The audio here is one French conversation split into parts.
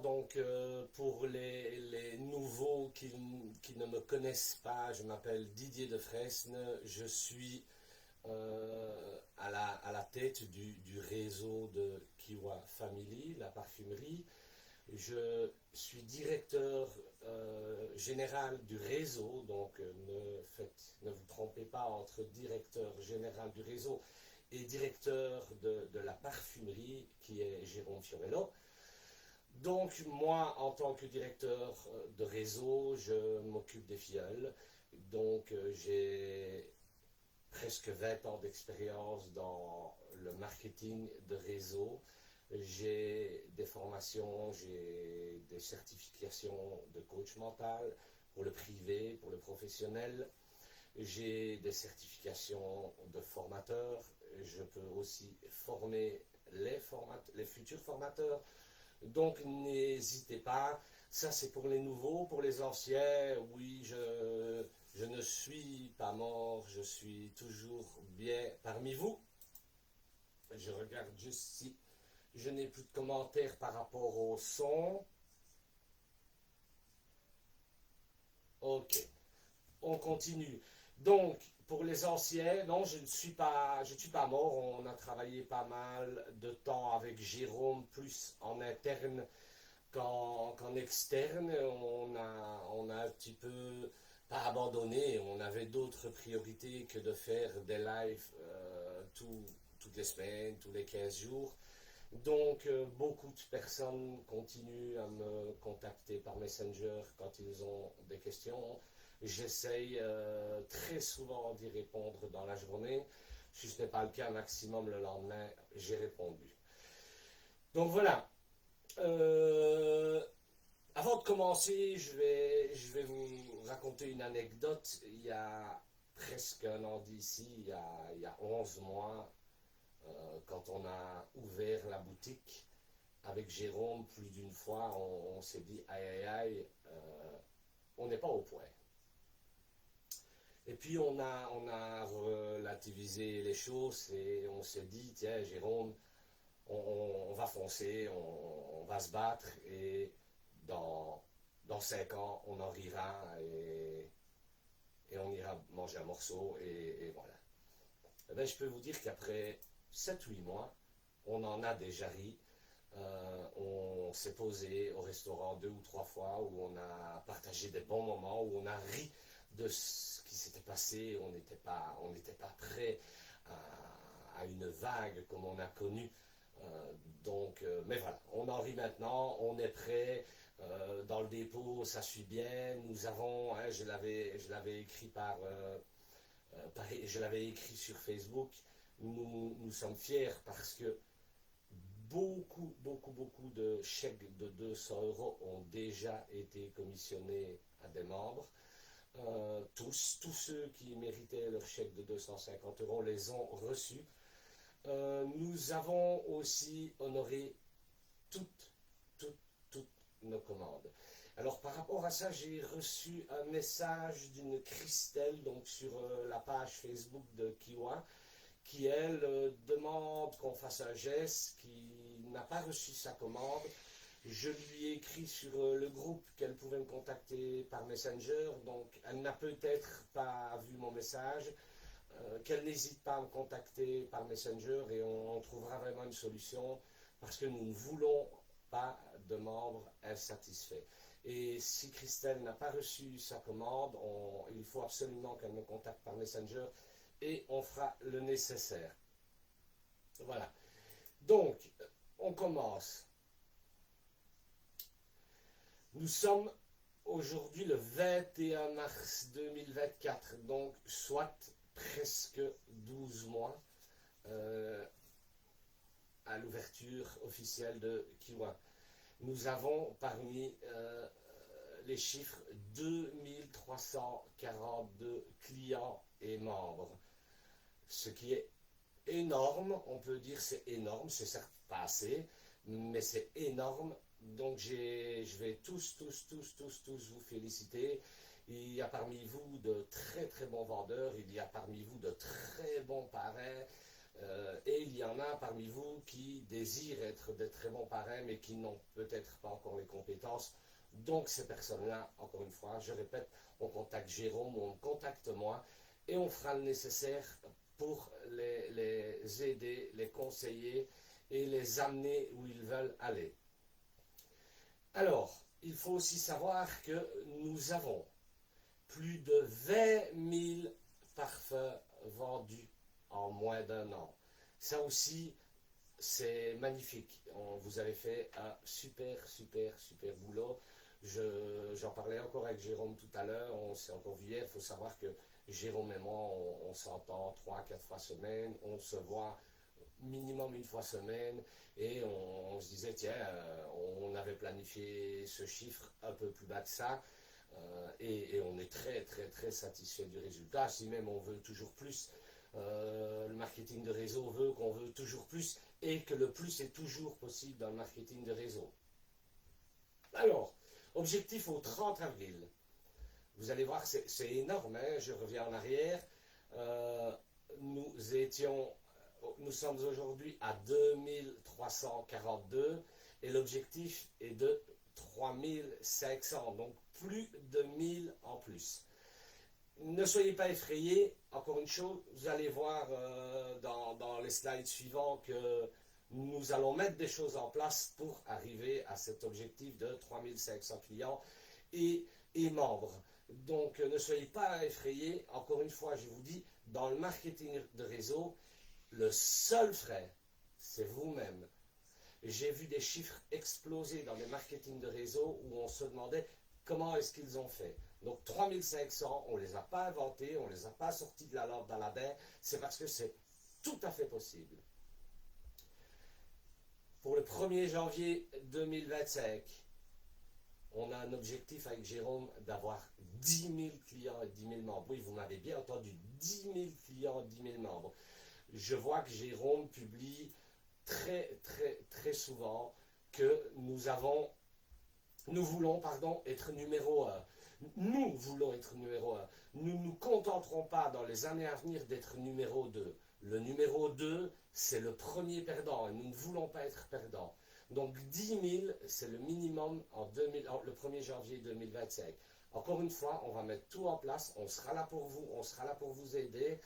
donc pour les nouveaux qui ne me connaissent pas, je m'appelle Didier de Fresne, je suis à la tête du réseau de Kiwa Family, la parfumerie. Je suis directeur général du réseau, donc ne vous trompez pas entre directeur général du réseau et directeur de la parfumerie qui est Jérôme Fiorello. Donc moi, en tant que directeur de réseau, je m'occupe des filleuls. Donc j'ai presque 20 ans d'expérience dans le marketing de réseau. J'ai des formations, j'ai des certifications de coach mental pour le privé, pour le professionnel. J'ai des certifications de formateur. Je peux aussi former les futurs formateurs. Donc n'hésitez pas. Ça c'est pour les nouveaux, pour les anciens. Oui, je ne suis pas mort, je suis toujours bien parmi vous. Je regarde juste si je n'ai plus de commentaires par rapport au son. Ok, on continue. Donc, pour les anciens, non, je ne suis pas mort. On a travaillé pas mal de temps avec Jérôme, plus en interne qu'en externe. On a un petit peu pas abandonné. On avait d'autres priorités que de faire des lives toutes les semaines, tous les 15 jours. Donc, beaucoup de personnes continuent à me contacter par Messenger quand ils ont des questions. J'essaye très souvent d'y répondre dans la journée. Si ce n'est pas le cas, maximum le lendemain, j'ai répondu. Donc voilà. Avant de commencer, je vais vous raconter une anecdote. Il y a presque un an d'ici, il y a 11 mois, quand on a ouvert la boutique avec Jérôme plus d'une fois, on s'est dit aïe aïe aïe, on n'est pas au point. Et puis on a relativisé les choses et on s'est dit tiens Jérôme, on va foncer, on va se battre et dans 5 ans on en rira et on ira manger un morceau et voilà. Eh bien, je peux vous dire qu'après 7-8 mois, on en a déjà ri. On s'est posé au restaurant 2 ou 3 fois où on a partagé des bons moments, où on a ri de ce qui s'était passé. On n'était pas prêt à une vague comme on a connu. Mais voilà, on en rit maintenant, on est prêt. Dans le dépôt, ça suit bien. Nous avons, je l'avais écrit je l'avais écrit sur Facebook. Nous sommes fiers parce que beaucoup de chèques de 200 € ont déjà été commissionnés à des membres. Tous ceux qui méritaient leur chèque de 250 € les ont reçus. Nous avons aussi honoré toutes nos commandes. Alors par rapport à ça, j'ai reçu un message d'une Christelle donc sur la page Facebook de Kiwa qui elle demande qu'on fasse un geste, qui n'a pas reçu sa commande. Je lui ai écrit sur le groupe qu'elle pouvait me contacter par Messenger, donc elle n'a peut-être pas vu mon message, qu'elle n'hésite pas à me contacter par Messenger et on trouvera vraiment une solution parce que nous ne voulons pas de membres insatisfaits. Et si Christelle n'a pas reçu sa commande, il faut absolument qu'elle me contacte par Messenger et on fera le nécessaire. Voilà. Donc, on commence. Nous sommes aujourd'hui le 21 mars 2024, donc soit presque 12 mois à l'ouverture officielle de Kiwa. Nous avons parmi les chiffres 2342 clients et membres, ce qui est énorme. On peut dire c'est énorme, c'est certes pas assez, mais c'est énorme. Donc je vais tous vous féliciter. Il y a parmi vous de très bons vendeurs, il y a parmi vous de très bons parrains. Et il y en a parmi vous qui désirent être des très bons parrains, mais qui n'ont peut-être pas encore les compétences. Donc ces personnes-là, encore une fois, je répète, on contacte Jérôme ou on me contacte moi, et on fera le nécessaire pour les aider, les conseiller et les amener où ils veulent aller. Alors, il faut aussi savoir que nous avons plus de 20 000 parfums vendus en moins d'un an. Ça aussi, c'est magnifique. Vous avez fait un super boulot. J'en parlais encore avec Jérôme tout à l'heure, on s'est encore vu hier. Il faut savoir que Jérôme et moi, on s'entend 3-4 fois semaine, on se voit minimum une fois semaine, et on se disait, tiens, on avait planifié ce chiffre un peu plus bas que ça, et on est très satisfait du résultat, si même on veut toujours plus. Le marketing de réseau veut qu'on veut toujours plus, et que le plus est toujours possible dans le marketing de réseau. Alors, objectif au 30 avril. Vous allez voir, c'est énorme, hein, je reviens en arrière. Nous sommes aujourd'hui à 2342 et l'objectif est de 3500, donc plus de 1000 en plus. Ne soyez pas effrayés, encore une chose, vous allez voir dans les slides suivants que nous allons mettre des choses en place pour arriver à cet objectif de 3500 clients et membres. Donc ne soyez pas effrayés, encore une fois je vous dis, dans le marketing de réseau, le seul frais, c'est vous-même. J'ai vu des chiffres exploser dans les marketing de réseau où on se demandait comment est-ce qu'ils ont fait. Donc 3500, on ne les a pas inventés, on ne les a pas sortis de la lampe dans la baie, c'est parce que c'est tout à fait possible. Pour le 1er janvier 2025, on a un objectif avec Jérôme d'avoir 10 000 clients et 10 000 membres. Oui, vous m'avez bien entendu, 10 000 clients et 10 000 membres. Je vois que Jérôme publie très souvent que nous voulons être numéro 1. Nous voulons être numéro 1. Nous ne nous contenterons pas dans les années à venir d'être numéro 2. Le numéro 2, c'est le premier perdant et nous ne voulons pas être perdants. Donc 10 000, c'est le minimum le 1er janvier 2025. Encore une fois, on va mettre tout en place, on sera là pour vous, on sera là pour vous aider.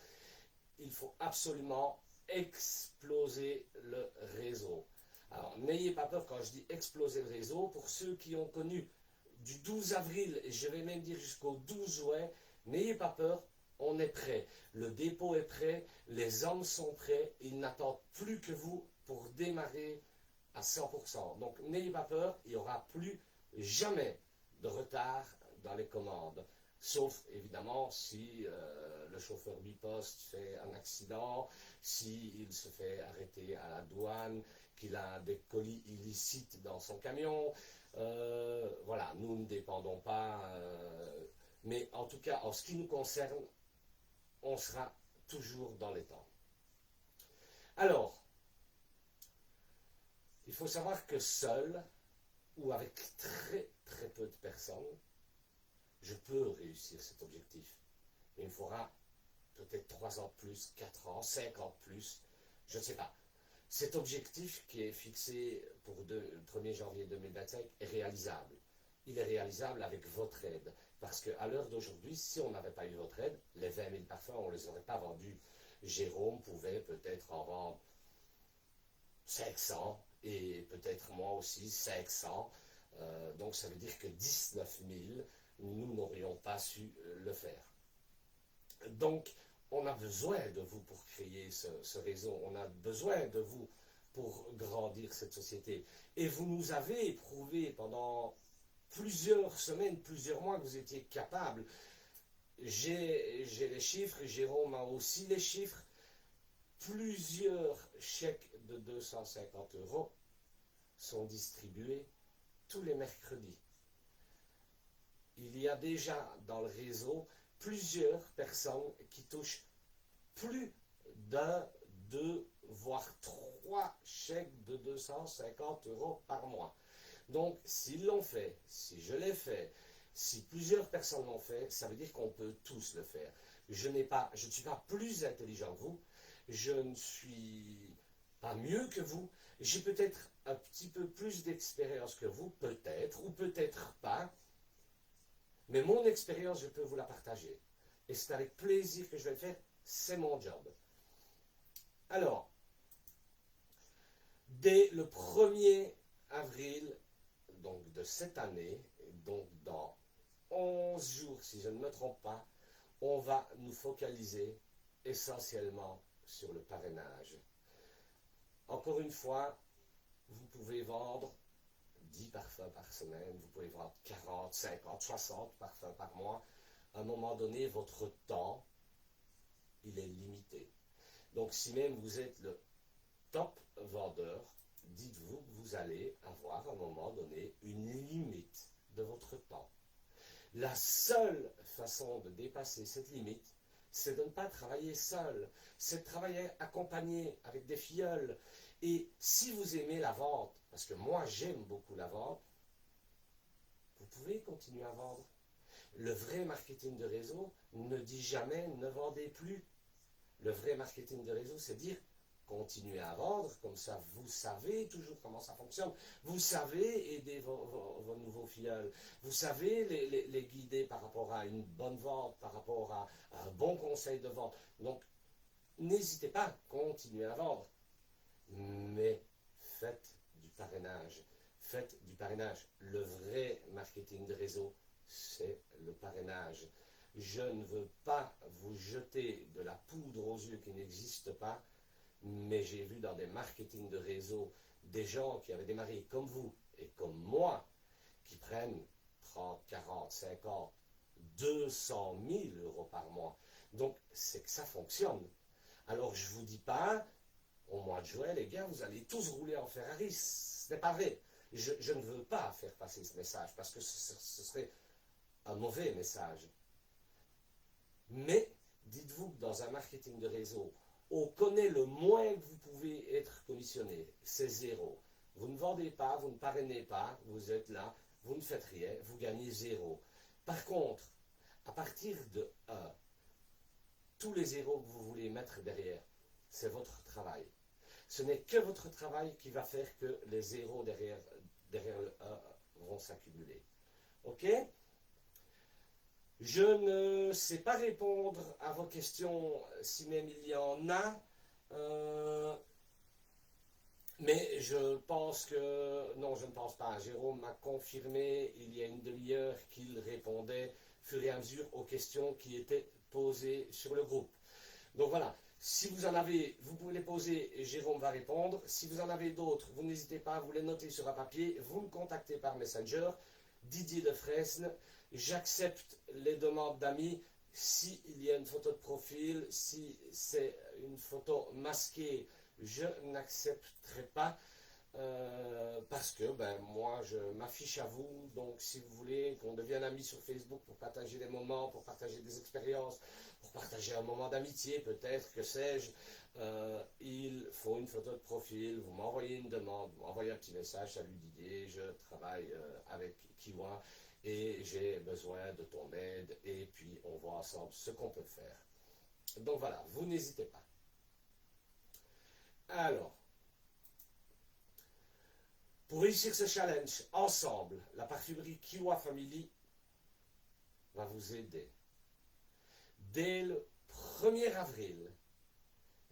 Il faut absolument exploser le réseau. Alors, n'ayez pas peur quand je dis exploser le réseau. Pour ceux qui ont connu du 12 avril, et je vais même dire jusqu'au 12 juin, n'ayez pas peur, on est prêt. Le dépôt est prêt, les hommes sont prêts, ils n'attendent plus que vous pour démarrer à 100%. Donc, n'ayez pas peur, il n'y aura plus jamais de retard dans les commandes. Sauf, évidemment, si le chauffeur biposte fait un accident, s'il se fait arrêter à la douane, qu'il a des colis illicites dans son camion. Voilà, nous ne dépendons pas. Mais en tout cas, en ce qui nous concerne, on sera toujours dans les temps. Alors, il faut savoir que seul, ou avec très peu de personnes, je peux réussir cet objectif. Mais il me faudra peut-être 3 ans de plus, 4 ans, 5 ans de plus, je ne sais pas. Cet objectif qui est fixé pour le 1er janvier 2025 est réalisable. Il est réalisable avec votre aide. Parce qu'à l'heure d'aujourd'hui, si on n'avait pas eu votre aide, les 20 000 parfums, on ne les aurait pas vendus. Jérôme pouvait peut-être en vendre 500 et peut-être moi aussi 500. Donc ça veut dire que 19 000, nous n'aurions pas su le faire. Donc, on a besoin de vous pour créer ce réseau. On a besoin de vous pour grandir cette société. Et vous nous avez prouvé pendant plusieurs semaines, plusieurs mois que vous étiez capable. J'ai les chiffres, Jérôme a aussi les chiffres. Plusieurs chèques de 250 € sont distribués tous les mercredis. Il y a déjà dans le réseau plusieurs personnes qui touchent plus d'un, 2, voire 3 chèques de 250 € par mois. Donc, s'ils l'ont fait, si je l'ai fait, si plusieurs personnes l'ont fait, ça veut dire qu'on peut tous le faire. Je ne suis pas plus intelligent que vous, je ne suis pas mieux que vous, j'ai peut-être un petit peu plus d'expérience que vous, peut-être, ou peut-être pas, mais mon expérience, je peux vous la partager. Et c'est avec plaisir que je vais le faire, c'est mon job. Alors, dès le 1er avril donc de cette année, donc dans 11 jours, si je ne me trompe pas, on va nous focaliser essentiellement sur le parrainage. Encore une fois, vous pouvez vendre 10 parfums par semaine, vous pouvez vendre 40, 50, 60 parfums par mois. À un moment donné, votre temps, il est limité. Donc si même vous êtes le top vendeur, dites-vous que vous allez avoir à un moment donné une limite de votre temps. La seule façon de dépasser cette limite, c'est de ne pas travailler seul, c'est de travailler accompagné avec des filleuls. Et si vous aimez la vente, parce que moi j'aime beaucoup la vente, vous pouvez continuer à vendre. Le vrai marketing de réseau ne dit jamais ne vendez plus. Le vrai marketing de réseau, c'est dire continuez à vendre, comme ça vous savez toujours comment ça fonctionne. Vous savez aider vos nouveaux filleuls. Vous savez les guider par rapport à une bonne vente, par rapport à un bon conseil de vente. Donc, n'hésitez pas, continuez à vendre. Mais faites du parrainage. Faites du parrainage. Le vrai marketing de réseau, c'est le parrainage. Je ne veux pas vous jeter de la poudre aux yeux qui n'existe pas, mais j'ai vu dans des marketing de réseau des gens qui avaient démarré comme vous et comme moi, qui prennent 30, 40, 50, 200 000 euros par mois. Donc, c'est que ça fonctionne. Alors, je ne vous dis pas, au mois de juin, les gars, vous allez tous rouler en Ferrari. Ce n'est pas vrai. Je ne veux pas faire passer ce message parce que ce serait un mauvais message. Mais dites-vous que dans un marketing de réseau, on connaît le moins que vous pouvez être commissionné, c'est 0. Vous ne vendez pas, vous ne parrainez pas, vous êtes là, vous ne faites rien, vous gagnez 0. Par contre, à partir de 1, tous les 0 que vous voulez mettre derrière, c'est votre travail. Ce n'est que votre travail qui va faire que les 0 derrière le 1 vont s'accumuler. Ok ? Je ne sais pas répondre à vos questions, si même il y en a, mais je pense que, non, je ne pense pas. Jérôme m'a confirmé il y a une demi-heure qu'il répondait au fur et à mesure aux questions qui étaient posées sur le groupe. Donc voilà, si vous en avez, vous pouvez les poser et Jérôme va répondre. Si vous en avez d'autres, vous n'hésitez pas à vous les noter sur un papier, vous me contactez par Messenger, Didier de Fresne. J'accepte les demandes d'amis s'il y a une photo de profil, si c'est une photo masquée, je n'accepterai pas parce que moi je m'affiche à vous, donc si vous voulez qu'on devienne amis sur Facebook pour partager des moments, pour partager des expériences, pour partager un moment d'amitié peut-être, que sais-je, il faut une photo de profil, vous m'envoyez une demande, vous m'envoyez un petit message, salut Didier, je travaille avec Kiwa, et j'ai besoin de ton aide, et puis on voit ensemble ce qu'on peut faire. Donc voilà, vous n'hésitez pas. Alors, pour réussir ce challenge, ensemble, la parfumerie Kiwa Family va vous aider. Dès le 1er avril,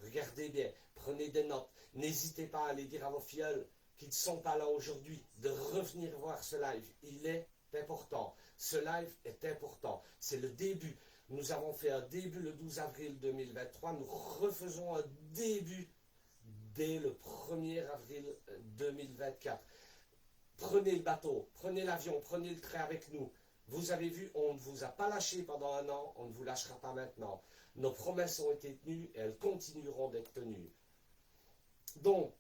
regardez bien, prenez des notes, n'hésitez pas à aller dire à vos filleuls qui ne sont pas là aujourd'hui, de revenir voir ce live. Il est important. Ce live est important. C'est le début. Nous avons fait un début le 12 avril 2023. Nous refaisons un début dès le 1er avril 2024. Prenez le bateau, prenez l'avion, prenez le train avec nous. Vous avez vu, on ne vous a pas lâché pendant un an, on ne vous lâchera pas maintenant. Nos promesses ont été tenues et elles continueront d'être tenues. Donc,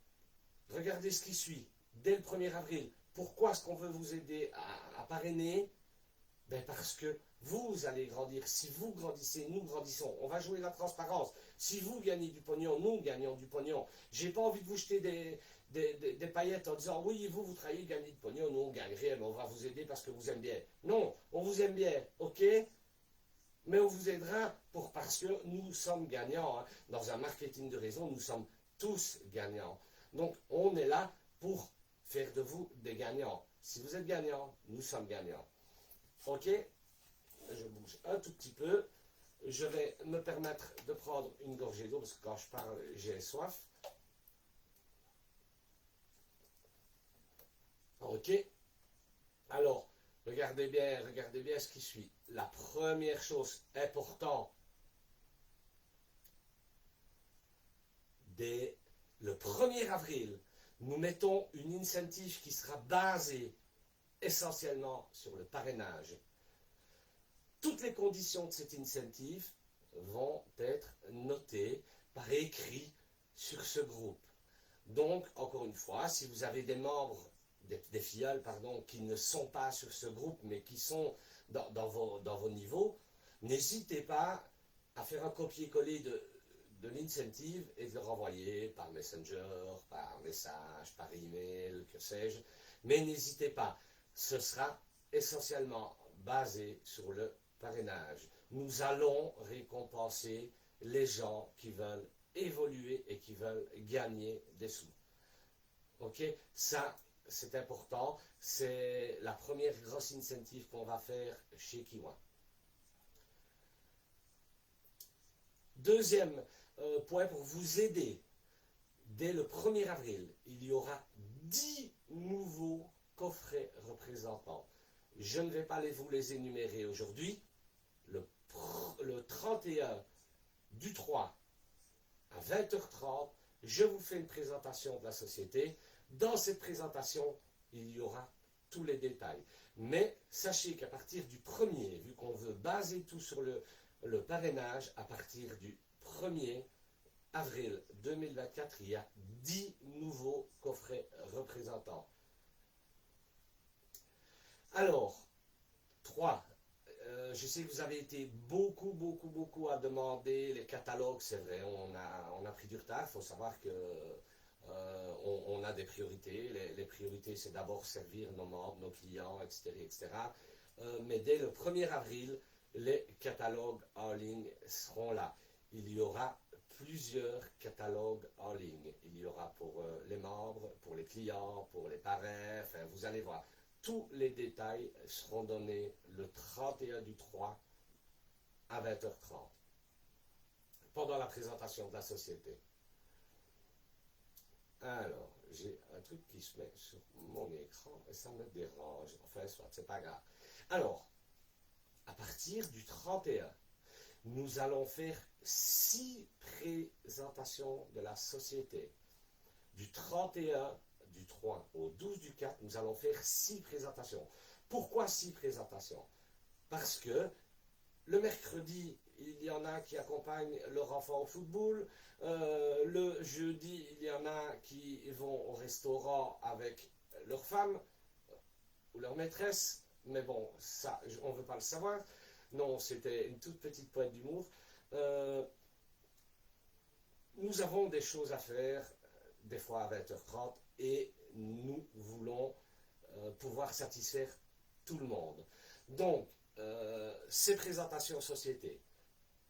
regardez ce qui suit. Dès le 1er avril, pourquoi est-ce qu'on veut vous aider à parrainer? Parce que vous allez grandir. Si vous grandissez, nous grandissons. On va jouer la transparence. Si vous gagnez du pognon, nous gagnons du pognon. J'ai pas envie de vous jeter des paillettes en disant oui, vous travaillez, gagnez du pognon, nous on gagne rien, mais on va vous aider parce que vous aimez bien. Non, on vous aime bien, ok? Mais on vous aidera parce que nous sommes gagnants. Hein. Dans un marketing de réseau, nous sommes tous gagnants. Donc, on est là pour faire de vous des gagnants. Si vous êtes gagnants, nous sommes gagnants. Ok? Je bouge un tout petit peu. Je vais me permettre de prendre une gorgée d'eau parce que quand je parle, j'ai soif. Ok? Alors, regardez bien ce qui suit. La première chose importante, dès le 1er avril, nous mettons une incentive qui sera basée essentiellement sur le parrainage. Toutes les conditions de cette incentive vont être notées par écrit sur ce groupe. Donc, encore une fois, si vous avez des membres, des filleuls, pardon, qui ne sont pas sur ce groupe, mais qui sont dans vos niveaux, n'hésitez pas à faire un copier-coller de l'incentive et de le renvoyer par Messenger, par message, par email, que sais-je. Mais n'hésitez pas, ce sera essentiellement basé sur le parrainage. Nous allons récompenser les gens qui veulent évoluer et qui veulent gagner des sous. Ok? Ça, c'est important. C'est la première grosse incentive qu'on va faire chez Kiwa. Deuxième point pour vous aider. Dès le 1er avril, il y aura 10 nouveaux coffrets représentants. Je ne vais pas vous les énumérer aujourd'hui. Le 31 du 3 à 20h30, je vous fais une présentation de la société. Dans cette présentation, il y aura tous les détails. Mais sachez qu'à partir du 1er, vu qu'on veut baser tout sur le parrainage, à partir du 1er avril 2024, il y a 10 nouveaux coffrets représentants. Alors, 3. Je sais que vous avez été beaucoup à demander les catalogues, c'est vrai, on a pris du retard. Il faut savoir que on a des priorités. Les priorités, c'est d'abord servir nos membres, nos clients, etc. Mais dès le 1er avril, les catalogues en ligne seront là. Il y aura plusieurs catalogues en ligne. Il y aura pour les membres, pour les clients, pour les parrains, enfin, vous allez voir. Tous les détails seront donnés le 31 du 3 à 20h30 pendant la présentation de la société. Alors, j'ai un truc qui se met sur mon écran et ça me dérange. Enfin, soit, c'est pas grave. Alors, à partir du 31, nous allons faire 6 présentations de la société. Du 31 du 3 au 12 du 4, nous allons faire 6 présentations. Pourquoi 6 présentations? Parce que le mercredi, il y en a qui accompagnent leur enfant au football. Le jeudi, il y en a qui vont au restaurant avec leur femme ou leur maîtresse. Mais bon, ça, on ne veut pas le savoir. Non, c'était une toute petite pointe d'humour. Nous avons des choses à faire, des fois à 20h30, et nous voulons pouvoir satisfaire tout le monde. Donc, ces présentations société,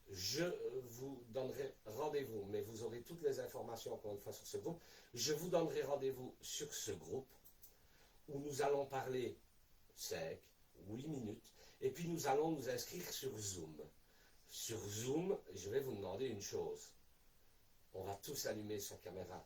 je vous donnerai rendez-vous, mais vous aurez toutes les informations encore une fois sur ce groupe. Je vous donnerai rendez-vous sur ce groupe où nous allons parler 5, 8 minutes, et puis nous allons nous inscrire sur Zoom. Sur Zoom, je vais vous demander une chose. On va tous allumer sa caméra.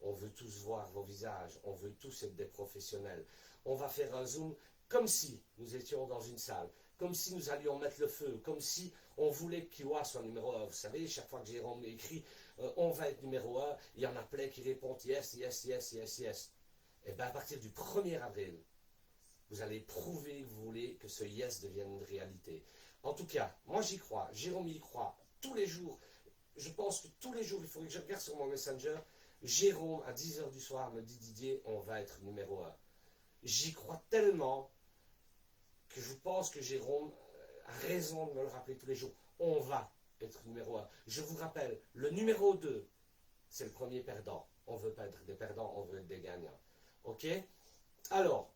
On veut tous voir vos visages. On veut tous être des professionnels. On va faire un Zoom comme si nous étions dans une salle. Comme si nous allions mettre le feu. Comme si on voulait que Kiwa soit numéro 1. Vous savez, chaque fois que Jérôme écrit on va être numéro 1, il y en a plein qui répondent yes, yes, yes, yes, yes. Et bien à partir du 1er avril, vous allez prouver que vous voulez que ce yes devienne une réalité. En tout cas, moi j'y crois. Jérôme y croit. Tous les jours. Je pense que tous les jours, il faudrait que je regarde sur mon Messenger. Jérôme, à 10h du soir, me dit Didier, on va être numéro 1. J'y crois tellement que je pense que Jérôme a raison de me le rappeler tous les jours. On va être numéro 1. Je vous rappelle, le numéro 2, c'est le premier perdant. On ne veut pas être des perdants, on veut être des gagnants. Ok? Alors,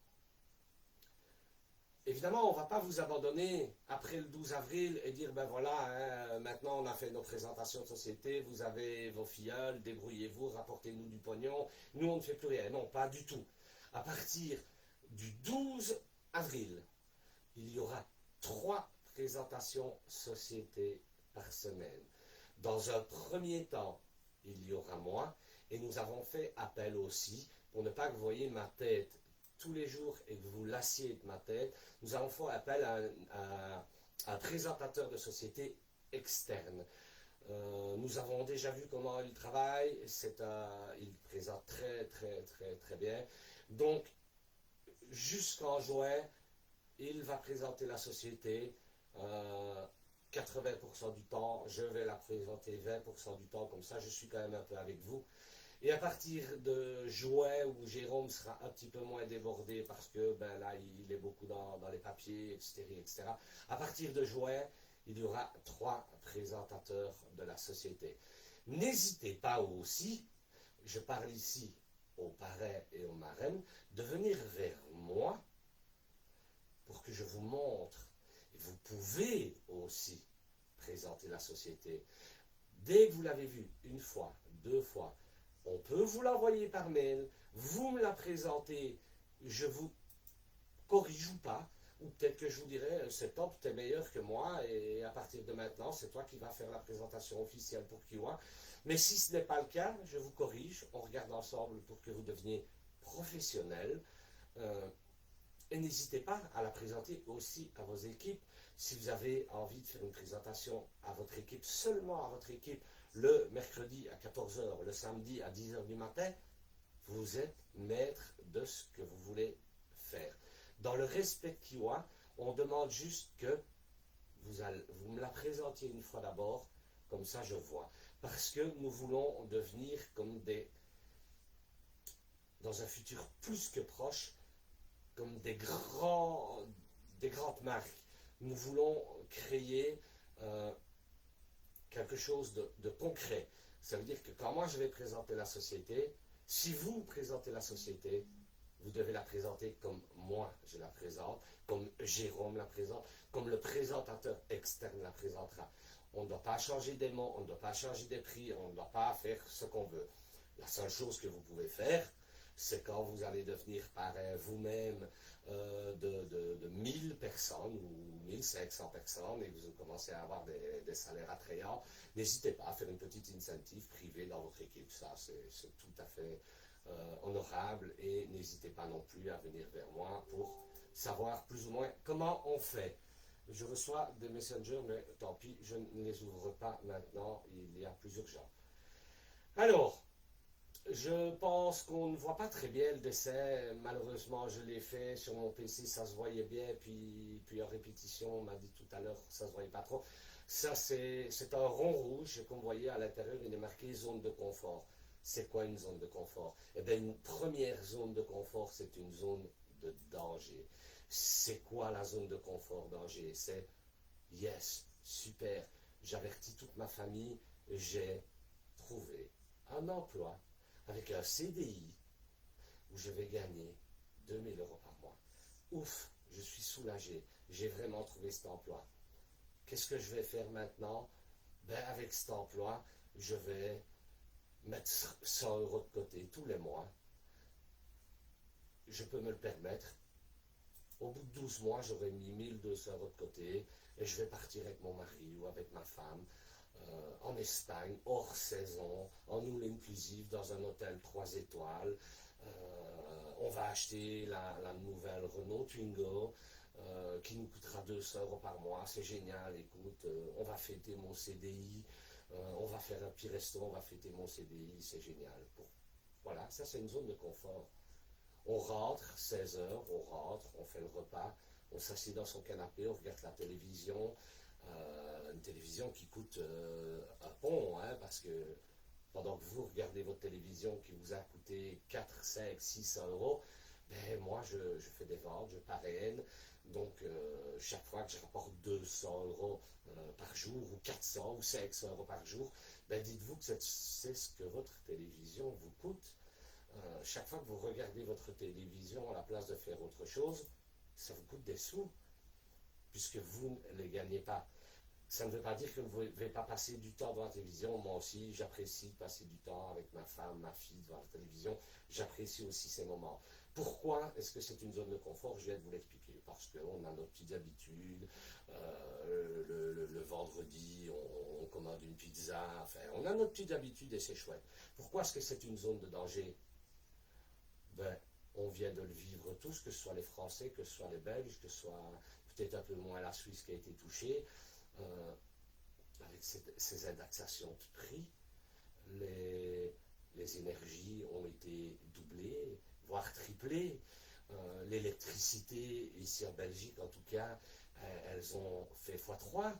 évidemment, on ne va pas vous abandonner après le 12 avril et dire, ben voilà, hein, maintenant on a fait nos présentations de société, vous avez vos filleuls, débrouillez-vous, rapportez-nous du pognon, nous on ne fait plus rien. Non, pas du tout. À partir du 12 avril, il y aura 3 présentations société par semaine. Dans un premier temps, il y aura moi, et nous avons fait appel aussi, pour ne pas que vous voyez ma tête tous les jours et que vous lassiez de ma tête, nous avons fait appel à un présentateur de société externe. Nous avons déjà vu comment il travaille, il présente très bien. Donc, jusqu'en juin, il va présenter la société. 80% du temps, je vais la présenter 20% du temps, comme ça je suis quand même un peu avec vous. Et à partir de juin, où Jérôme sera un petit peu moins débordé parce que ben là il est beaucoup dans les papiers, etc. À partir de juin, il y aura 3 présentateurs de la société. N'hésitez pas aussi, je parle ici aux parrains et aux marraines, de venir vers moi pour que je vous montre. Vous pouvez aussi présenter la société. Dès que vous l'avez vu, 1 fois, 2 fois, on peut vous l'envoyer par mail, vous me la présentez, je vous corrige ou pas, ou peut-être que je vous dirai, c'est top, tu es meilleur que moi, et à partir de maintenant, c'est toi qui vas faire la présentation officielle pour Kiwa. Mais si ce n'est pas le cas, je vous corrige, on regarde ensemble pour que vous deveniez professionnel. Et n'hésitez pas à la présenter aussi à vos équipes. Si vous avez envie de faire une présentation à votre équipe, seulement à votre équipe, le mercredi à 14 h, le samedi à 10 h du matin, vous êtes maître de ce que vous voulez faire. Dans le respect de Kiwa, on demande juste que vous me la présentiez une fois d'abord, comme ça je vois. Parce que nous voulons devenir comme dans un futur plus que proche, comme des grandes marques. Nous voulons créer quelque chose de concret. Ça veut dire que quand moi je vais présenter la société, si vous présentez la société, vous devez la présenter comme moi je la présente, comme Jérôme la présente, comme le présentateur externe la présentera. On ne doit pas changer des mots, on ne doit pas changer des prix, on ne doit pas faire ce qu'on veut. La seule chose que vous pouvez faire, c'est quand vous allez devenir parrain vous-même de 1000 personnes ou 1500 personnes et que vous commencez à avoir des salaires attrayants, n'hésitez pas à faire une petite incentive privée dans votre équipe. Ça, c'est tout à fait honorable, et n'hésitez pas non plus à venir vers moi pour savoir plus ou moins comment on fait. Je reçois des messengers, mais tant pis, je ne les ouvre pas maintenant, il y a plus urgent. Alors, je pense qu'on ne voit pas très bien le dessin. Malheureusement, je l'ai fait sur mon PC, ça se voyait bien, puis en répétition, on m'a dit tout à l'heure, ça se voyait pas trop. Ça, c'est un rond rouge, comme vous voyez à l'intérieur, il est marqué zone de confort. C'est quoi une zone de confort? Eh bien, une première zone de confort, c'est une zone de danger. C'est quoi la zone de confort, danger? C'est yes, super, j'avertis toute ma famille, j'ai trouvé un emploi avec un CDI où je vais gagner 2000 € par mois. Ouf, je suis soulagé, j'ai vraiment trouvé cet emploi. Qu'est-ce que je vais faire maintenant? Ben, avec cet emploi, je vais mettre 100 € de côté tous les mois. Je peux me le permettre. Au bout de 12 mois, j'aurai mis 1200 € de côté et je vais partir avec mon mari ou avec ma femme en Espagne, hors saison, en all inclusive, dans un hôtel 3 étoiles. On va acheter la nouvelle Renault Twingo qui nous coûtera 200 € par mois. C'est génial, écoute, on va fêter mon CDI, on va faire un petit resto, on va fêter mon CDI, c'est génial. Voilà, ça c'est une zone de confort. On rentre, 16 h, on rentre, on fait le repas, on s'assied dans son canapé, on regarde la télévision, une télévision qui coûte un pont, hein, parce que pendant que vous regardez votre télévision qui vous a coûté 4, 5, 600 €, ben moi je fais des ventes, je parraine, donc chaque fois que je rapporte 200 € par jour, ou 400 ou 500 € par jour, ben dites-vous que c'est ce que votre télévision vous coûte. Chaque fois que vous regardez votre télévision, à la place de faire autre chose, ça vous coûte des sous, puisque vous ne les gagnez pas. Ça ne veut pas dire que vous ne pouvez pas passer du temps devant la télévision. Moi aussi, j'apprécie de passer du temps avec ma femme, ma fille devant la télévision. J'apprécie aussi ces moments. Pourquoi est-ce que c'est une zone de confort? Je viens de vous l'expliquer. Parce qu'on a nos petites habitudes. Le vendredi, on commande une pizza. Enfin, on a nos petites habitudes et c'est chouette. Pourquoi est-ce que c'est une zone de danger? Ben, on vient de le vivre tous, que ce soit les Français, que ce soit les Belges, que ce soit peut-être un peu moins la Suisse qui a été touchée. Avec ces indexations de prix, les énergies ont été doublées, voire triplées. L'électricité, ici en Belgique en tout cas, elles ont fait x3.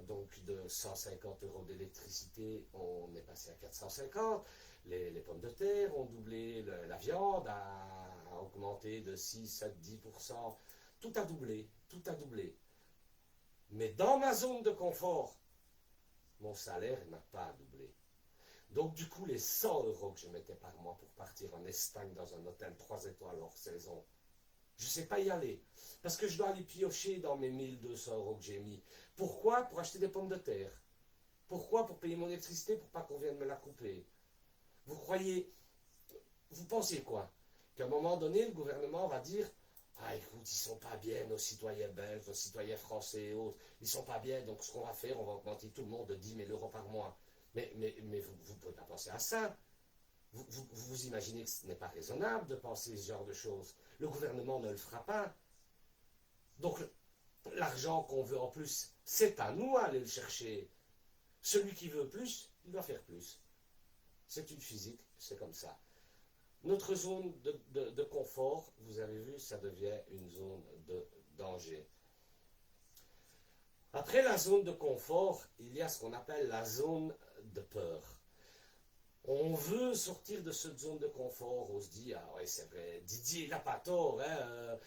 Donc de 150 € d'électricité, on est passé à 450. Les pommes de terre ont doublé, la viande a augmenté de 6, 7, 10%. Tout a doublé, tout a doublé. Mais dans ma zone de confort, mon salaire n'a pas doublé. Donc du coup, les 100 € que je mettais par mois pour partir en Espagne dans un hôtel 3 étoiles hors saison, je ne sais pas y aller. Parce que je dois aller piocher dans mes 1200 € que j'ai mis. Pourquoi? Pour acheter des pommes de terre. Pourquoi? Pour payer mon électricité, pour pas qu'on vienne me la couper. Vous croyez, vous pensez quoi? Qu'à un moment donné, le gouvernement va dire: ah, écoute, ils sont pas bien, nos citoyens belges, nos citoyens français et autres, ils sont pas bien, donc ce qu'on va faire, on va augmenter tout le monde de 10 000 € par mois. Mais vous ne pouvez pas penser à ça. Vous imaginez que ce n'est pas raisonnable de penser ce genre de choses. Le gouvernement ne le fera pas. Donc, l'argent qu'on veut en plus, c'est à nous à aller le chercher. Celui qui veut plus, il doit faire plus. C'est une physique, c'est comme ça. Notre zone de confort, vous avez vu, ça devient une zone de danger. Après la zone de confort, il y a ce qu'on appelle la zone de peur. On veut sortir de cette zone de confort, on se dit: ah ouais, c'est vrai, Didier, il n'a pas tort, hein,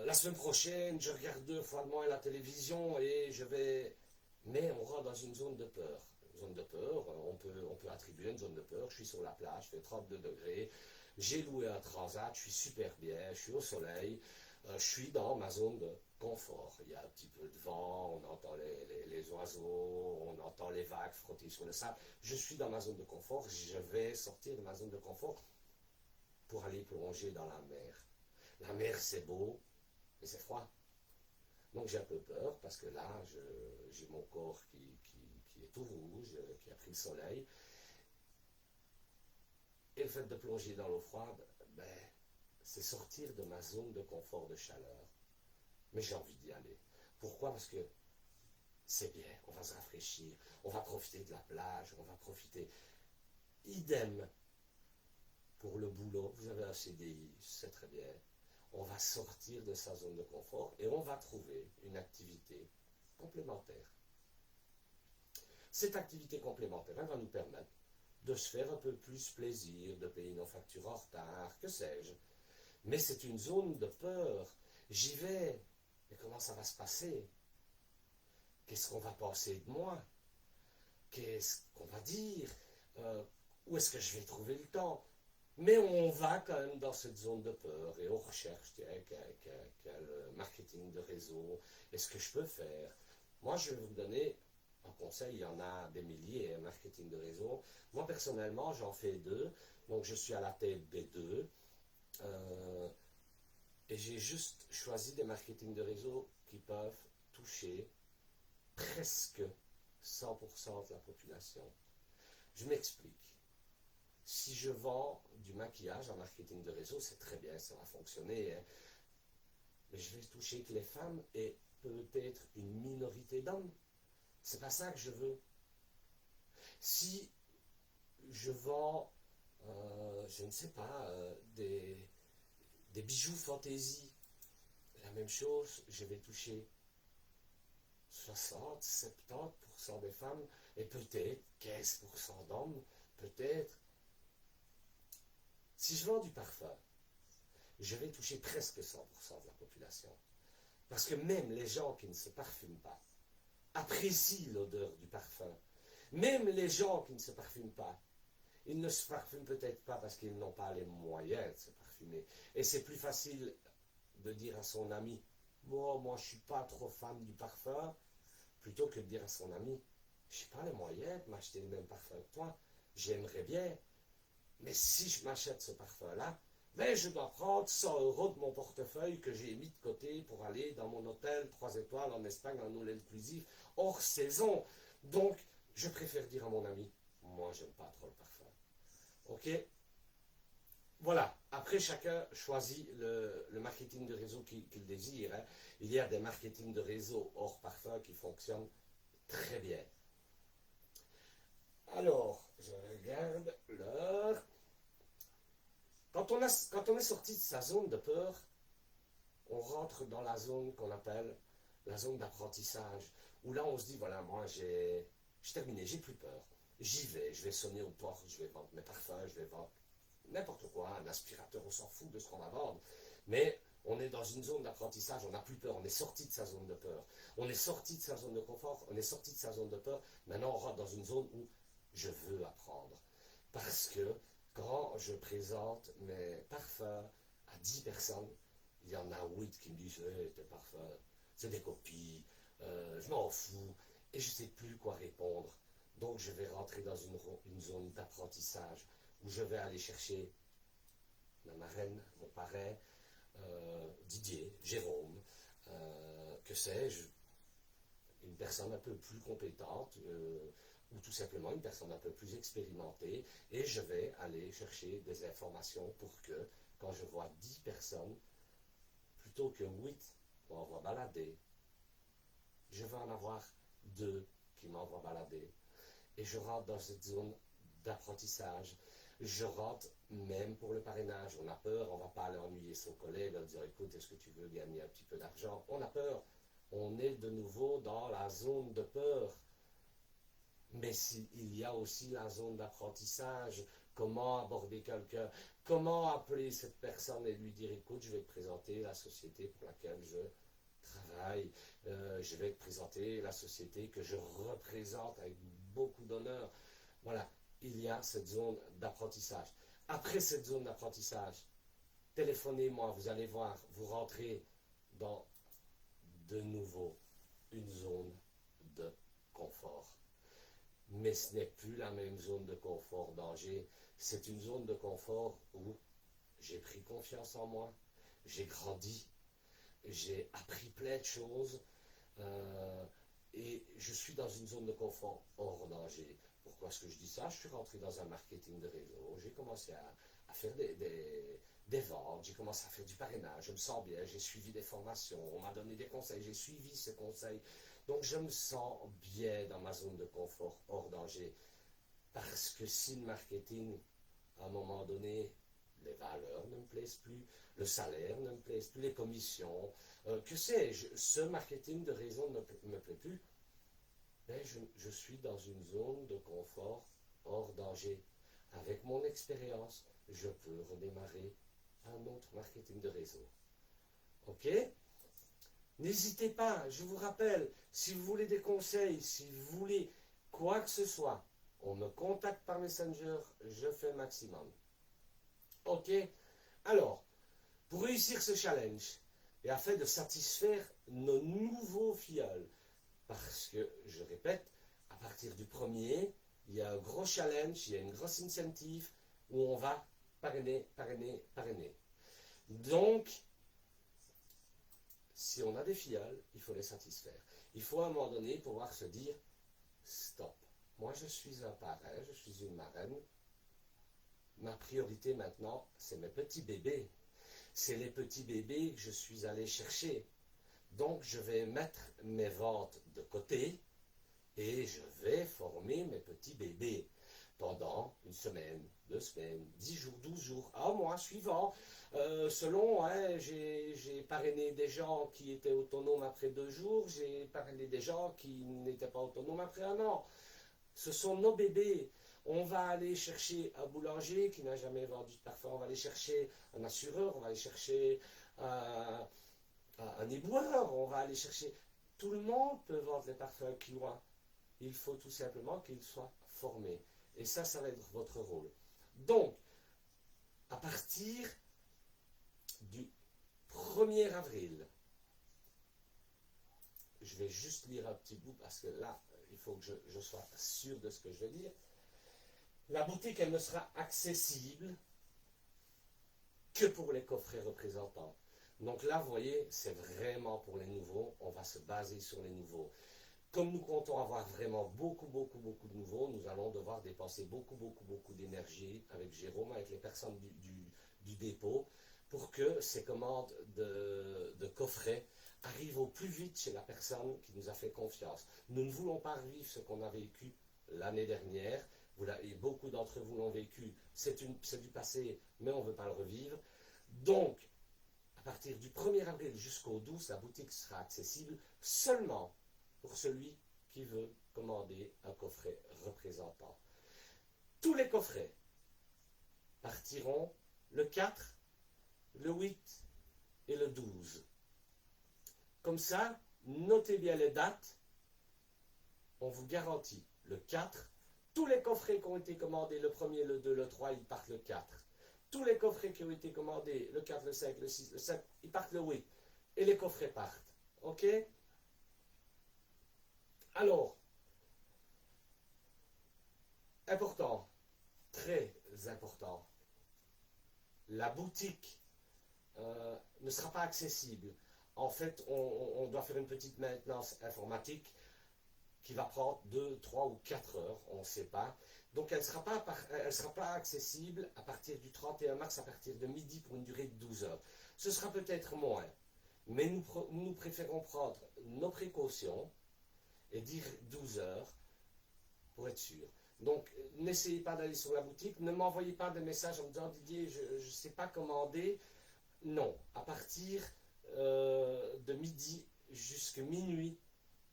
la semaine prochaine, je regarde 2 fois de moins la télévision et je vais... Mais on rentre dans une zone de peur. Zone de peur, on peut attribuer une zone de peur. Je suis sur la plage, il fait 32 degrés, j'ai loué un transat, je suis super bien, je suis au soleil, je suis dans ma zone de confort. Il y a un petit peu de vent, on entend les oiseaux, on entend les vagues frotter sur le sable. Je suis dans ma zone de confort, je vais sortir de ma zone de confort pour aller plonger dans la mer. La mer, c'est beau, mais c'est froid. Donc j'ai un peu peur parce que là, j'ai mon corps qui est tout rouge, qui a pris le soleil. Et le fait de plonger dans l'eau froide, ben, c'est sortir de ma zone de confort de chaleur. Mais j'ai envie d'y aller. Pourquoi? Parce que c'est bien, on va se rafraîchir, on va profiter de la plage, on va profiter. Idem pour le boulot, vous avez un CDI, c'est très bien. On va sortir de sa zone de confort et on va trouver une activité complémentaire. Cette activité complémentaire, elle va nous permettre de se faire un peu plus plaisir, de payer nos factures en retard, que sais-je. Mais c'est une zone de peur. J'y vais, mais comment ça va se passer? Qu'est-ce qu'on va penser de moi? Qu'est-ce qu'on va dire? Où est-ce que je vais trouver le temps? Mais on va quand même dans cette zone de peur et on recherche quel marketing de réseau, est-ce que je peux faire? Moi, je vais vous donner un conseil, il y en a des milliers, un marketing de réseau. Moi, personnellement, j'en fais 2, donc je suis à la tête B2, et j'ai juste choisi des marketing de réseau qui peuvent toucher presque 100% de la population. Je m'explique. Si je vends du maquillage en marketing de réseau, c'est très bien, ça va fonctionner. Hein. Mais je vais toucher que les femmes et peut-être une minorité d'hommes. C'est pas ça que je veux. Si je vends, je ne sais pas, des bijoux fantaisie, la même chose, je vais toucher 60, 70% des femmes et peut-être 15% d'hommes, peut-être. Si je vends du parfum, je vais toucher presque 100% de la population. Parce que même les gens qui ne se parfument pas apprécient l'odeur du parfum. Même les gens qui ne se parfument pas, ils ne se parfument peut-être pas parce qu'ils n'ont pas les moyens de se parfumer. Et c'est plus facile de dire à son ami, moi je suis pas trop fan du parfum, plutôt que de dire à son ami, je n'ai pas les moyens de m'acheter le même parfum que toi, j'aimerais bien, mais si je m'achète ce parfum-là, ben je dois prendre 100 euros de mon portefeuille que j'ai mis de côté pour aller dans mon hôtel 3 étoiles en Espagne en all inclusif hors saison. Donc, je préfère dire à mon ami, moi j'aime pas trop le parfum. Ok? Voilà. Après, chacun choisit le marketing de réseau qu'il désire. Hein. Il y a des marketing de réseau hors parfum qui fonctionnent très bien. Alors, je regarde l'heure. Quand on est sorti de sa zone de peur, on rentre dans la zone qu'on appelle la zone d'apprentissage, où là on se dit, voilà, moi j'ai terminé, j'ai plus peur. J'y vais, je vais sonner aux portes, je vais vendre mes parfums, je vais vendre n'importe quoi, un aspirateur, on s'en fout de ce qu'on va vendre. Mais on est dans une zone d'apprentissage, on n'a plus peur, on est sorti de sa zone de peur. On est sorti de sa zone de confort, on est sorti de sa zone de peur. Maintenant on rentre dans une zone où je veux apprendre. Parce que quand je présente mes parfums à 10 personnes, il y en a 8 qui me disent hey, tes parfums, c'est des copies, je m'en fous, et je ne sais plus quoi répondre. Donc je vais rentrer dans une zone d'apprentissage où je vais aller chercher ma marraine, mon parrain, Didier, Jérôme, que sais-je, une personne un peu plus compétente, ou tout simplement une personne un peu plus expérimentée, et je vais aller chercher des informations pour que, quand je vois 10 personnes, plutôt que 8 m'envoient balader, je vais en avoir 2 qui m'envoient balader. Et je rentre dans cette zone d'apprentissage. Je rentre même pour le parrainage. On a peur, on ne va pas aller ennuyer son collègue en disant écoute, est-ce que tu veux gagner un petit peu d'argent? On a peur. On est de nouveau dans la zone de peur. Mais il y a aussi la zone d'apprentissage. Comment aborder quelqu'un? Comment appeler cette personne et lui dire écoute, je vais te présenter la société pour laquelle je travaille. Je vais te présenter la société que je représente avec beaucoup d'honneur. Voilà, il y a cette zone d'apprentissage. Après cette zone d'apprentissage, téléphonez-moi, vous allez voir, vous rentrez dans de nouveau une zone de confort. Mais ce n'est plus la même zone de confort danger. C'est une zone de confort où j'ai pris confiance en moi, j'ai grandi, j'ai appris plein de choses et je suis dans une zone de confort hors danger. Pourquoi est-ce que je dis ça? Je suis rentré dans un marketing de réseau, j'ai commencé à faire des ventes, j'ai commencé à faire du parrainage, je me sens bien, j'ai suivi des formations, on m'a donné des conseils, j'ai suivi ces conseils. Donc je me sens bien dans ma zone de confort hors danger. Parce que si le marketing, à un moment donné, les valeurs ne me plaisent plus, le salaire ne me plaise plus, les commissions, que sais-je, ce marketing de réseau ne me plaît plus, ben je suis dans une zone de confort hors danger. Avec mon expérience, je peux redémarrer un autre marketing de réseau. Ok? N'hésitez pas, je vous rappelle, si vous voulez des conseils, si vous voulez quoi que ce soit, on me contacte par Messenger, je fais le maximum. Ok? Alors, pour réussir ce challenge, et afin de satisfaire nos nouveaux filleuls, parce que, je répète, à partir du 1er, il y a un gros challenge, il y a une grosse incentive où on va parrainer, parrainer, parrainer. Donc, si on a des filleuls, il faut les satisfaire. Il faut à un moment donné pouvoir se dire, stop, moi je suis un parrain, je suis une marraine, ma priorité maintenant, c'est mes petits bébés. C'est les petits bébés que je suis allé chercher. Donc je vais mettre mes ventes de côté et je vais former mes petits bébés pendant une semaine, 2 semaines, 10 jours, 12 jours, un mois suivant. Selon, hein, j'ai parrainé des gens qui étaient autonomes après 2 jours, j'ai parrainé des gens qui n'étaient pas autonomes après 1 an. Ce sont nos bébés. On va aller chercher un boulanger qui n'a jamais vendu de parfum, on va aller chercher un assureur, on va aller chercher un éboueur, on va aller chercher... Tout le monde peut vendre les parfums clients. Il faut tout simplement qu'ils soient formés. Et ça va être votre rôle. Donc, à partir du 1er avril, je vais juste lire un petit bout parce que là, il faut que je sois sûr de ce que je vais dire. La boutique, elle ne sera accessible que pour les coffrets représentants. Donc là, vous voyez, c'est vraiment pour les nouveaux. On va se baser sur les nouveaux. Comme nous comptons avoir vraiment beaucoup de nouveaux, nous allons devoir dépenser beaucoup d'énergie avec Jérôme, avec les personnes du dépôt, pour que ces commandes de coffrets arrivent au plus vite chez la personne qui nous a fait confiance. Nous ne voulons pas revivre ce qu'on a vécu l'année dernière. Beaucoup d'entre vous l'ont vécu, c'est du passé, mais on ne veut pas le revivre. Donc, à partir du 1er avril jusqu'au 12, la boutique sera accessible seulement pour celui qui veut commander un coffret représentant. Tous les coffrets partiront le 4, le 8 et le 12. Comme ça, notez bien les dates. On vous garantit le 4. Tous les coffrets qui ont été commandés le 1er, le 2, le 3, ils partent le 4. Tous les coffrets qui ont été commandés le 4, le 5, le 6, le 7, ils partent le 8. Et les coffrets partent. OK? Alors, important, très important, la boutique ne sera pas accessible. En fait, on doit faire une petite maintenance informatique qui va prendre 2, 3 ou 4 heures, on ne sait pas. Donc elle ne sera pas accessible à partir du 31 mars, à partir de midi pour une durée de 12 heures. Ce sera peut-être moins, mais nous préférons prendre nos précautions et dire 12 heures pour être sûr. Donc n'essayez pas d'aller sur la boutique, ne m'envoyez pas de messages en me disant Didier, je ne sais pas commander. Non, à partir de midi jusqu'à minuit,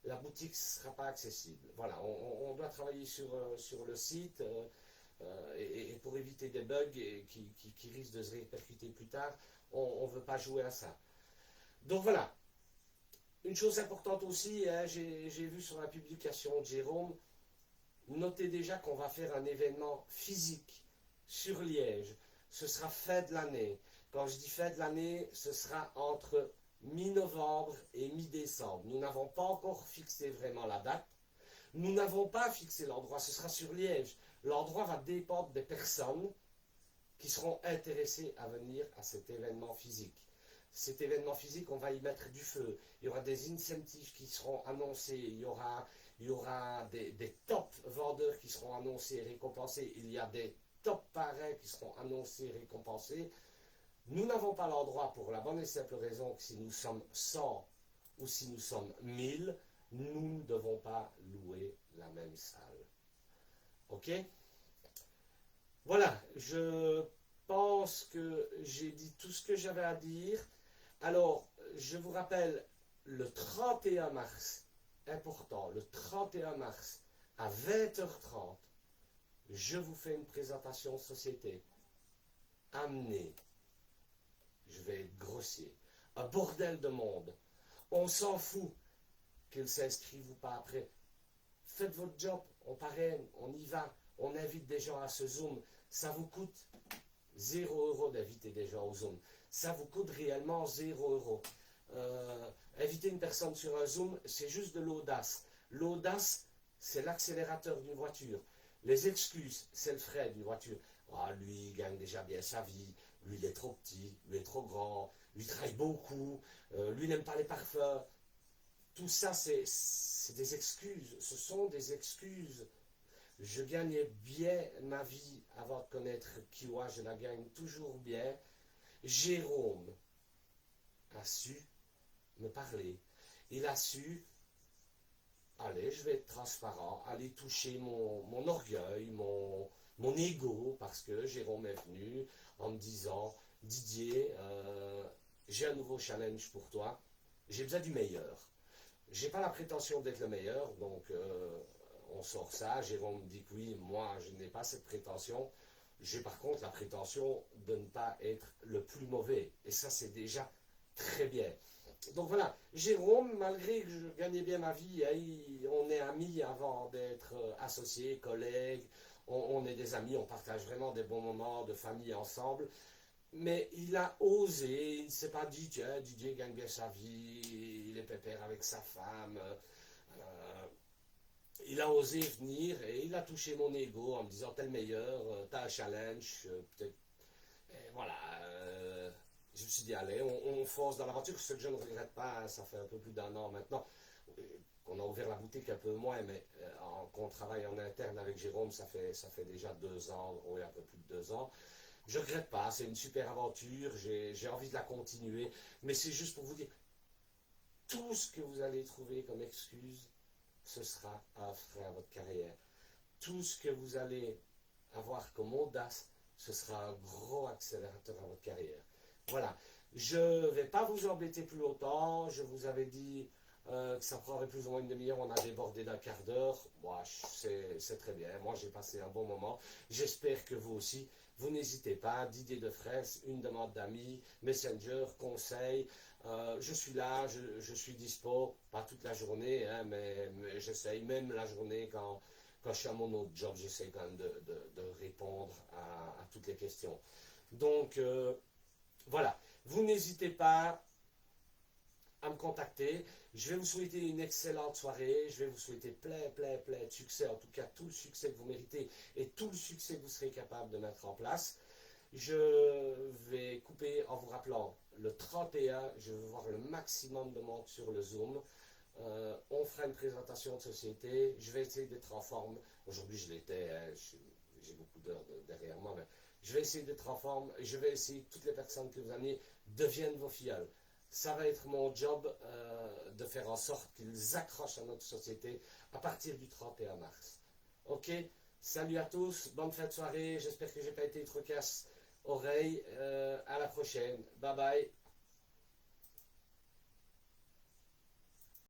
la boutique ne sera pas accessible. Voilà, on doit travailler sur le site et pour éviter des bugs qui risquent de se répercuter plus tard, on ne veut pas jouer à ça. Donc voilà. Une chose importante aussi, hein, j'ai vu sur la publication de Jérôme, notez déjà qu'on va faire un événement physique sur Liège. Ce sera fin de l'année. Quand je dis fin de l'année, ce sera entre mi-novembre et mi-décembre. Nous n'avons pas encore fixé vraiment la date. Nous n'avons pas fixé l'endroit, ce sera sur Liège. L'endroit va dépendre des personnes qui seront intéressées à venir à cet événement physique. Cet événement physique, on va y mettre du feu. Il y aura des incentives qui seront annoncés. Il y aura des top vendeurs qui seront annoncés et récompensés. Il y a des top parrains qui seront annoncés et récompensés. Nous n'avons pas l'endroit pour la bonne et simple raison que si nous sommes 100 ou si nous sommes 1000, nous ne devons pas louer la même salle. Ok? Voilà, je pense que j'ai dit tout ce que j'avais à dire. Alors, je vous rappelle, le 31 mars, important, le 31 mars, à 20h30, je vous fais une présentation société. Amenez, je vais être grossier, un bordel de monde. On s'en fout qu'ils s'inscrivent ou pas après. Faites votre job, on parraine, on y va, on invite des gens à ce Zoom. Ça vous coûte 0 € d'inviter des gens au Zoom. Ça vous coûte réellement 0 €. Inviter une personne sur un Zoom, c'est juste de l'audace. L'audace, c'est l'accélérateur d'une voiture. Les excuses, c'est le frein d'une voiture. Ah, lui, il gagne déjà bien sa vie. Lui, il est trop petit, lui, il est trop grand. Lui, il travaille beaucoup. Lui, il n'aime pas les parfums. Tout ça, c'est des excuses. Ce sont des excuses. Je gagnais bien ma vie avant de connaître Kiwa. Je la gagne toujours bien. Jérôme a su me parler. Il a su, allez, je vais être transparent, aller toucher mon orgueil, mon ego, parce que Jérôme est venu en me disant, Didier, j'ai un nouveau challenge pour toi, j'ai besoin du meilleur. J'ai pas la prétention d'être le meilleur, donc on sort ça. Jérôme me dit que oui, moi je n'ai pas cette prétention. J'ai par contre la prétention de ne pas être le plus mauvais. Et ça, c'est déjà très bien. Donc voilà, Jérôme, malgré que je gagnais bien ma vie, on est amis avant d'être associés, collègues. On est des amis, on partage vraiment des bons moments de famille ensemble. Mais il a osé, il ne s'est pas dit, tiens, Didier gagne bien sa vie, il est pépère avec sa femme. Il a osé venir et il a touché mon ego en me disant, t'es le meilleur, t'as un challenge, peut-être. Et voilà, je me suis dit, allez, on fonce dans l'aventure, ce que je ne regrette pas, hein, ça fait un peu plus d'un an maintenant qu'on a ouvert la boutique un peu moins, mais qu'on travaille en interne avec Jérôme, ça fait déjà 2 ans, oui, un peu plus de 2 ans. Je ne regrette pas, c'est une super aventure, j'ai envie de la continuer, mais c'est juste pour vous dire, tout ce que vous allez trouver comme excuse, ce sera un frein à votre carrière. Tout ce que vous allez avoir comme audace, ce sera un gros accélérateur à votre carrière. Voilà. Je ne vais pas vous embêter plus longtemps. Je vous avais dit que ça prendrait plus ou moins une demi-heure. On a débordé d'un quart d'heure. Moi, c'est très bien. Moi, j'ai passé un bon moment. J'espère que vous aussi. Vous n'hésitez pas. D'idées de fraise, une demande d'amis, Messenger, conseils. Je suis là, je suis dispo. Pas toute la journée, hein, mais j'essaye. Même la journée quand je suis à mon autre job, j'essaie quand même de répondre à toutes les questions. Donc, voilà. Vous n'hésitez pas à me contacter. Je vais vous souhaiter une excellente soirée. Je vais vous souhaiter plein de succès. En tout cas, tout le succès que vous méritez et tout le succès que vous serez capable de mettre en place. Je vais couper en vous rappelant le 31. Je veux voir le maximum de monde sur le Zoom. On fera une présentation de société. Je vais essayer d'être en forme. Aujourd'hui, je l'étais. Hein, j'ai beaucoup d'heures derrière moi. Mais je vais essayer d'être en forme. Je vais essayer que toutes les personnes que vous amenez deviennent vos filleuls. Ça va être mon job de faire en sorte qu'ils accrochent à notre société à partir du 31 mars. Ok? Salut à tous. Bonne fin de soirée. J'espère que je n'ai pas été trop casse-oreille. À la prochaine. Bye bye.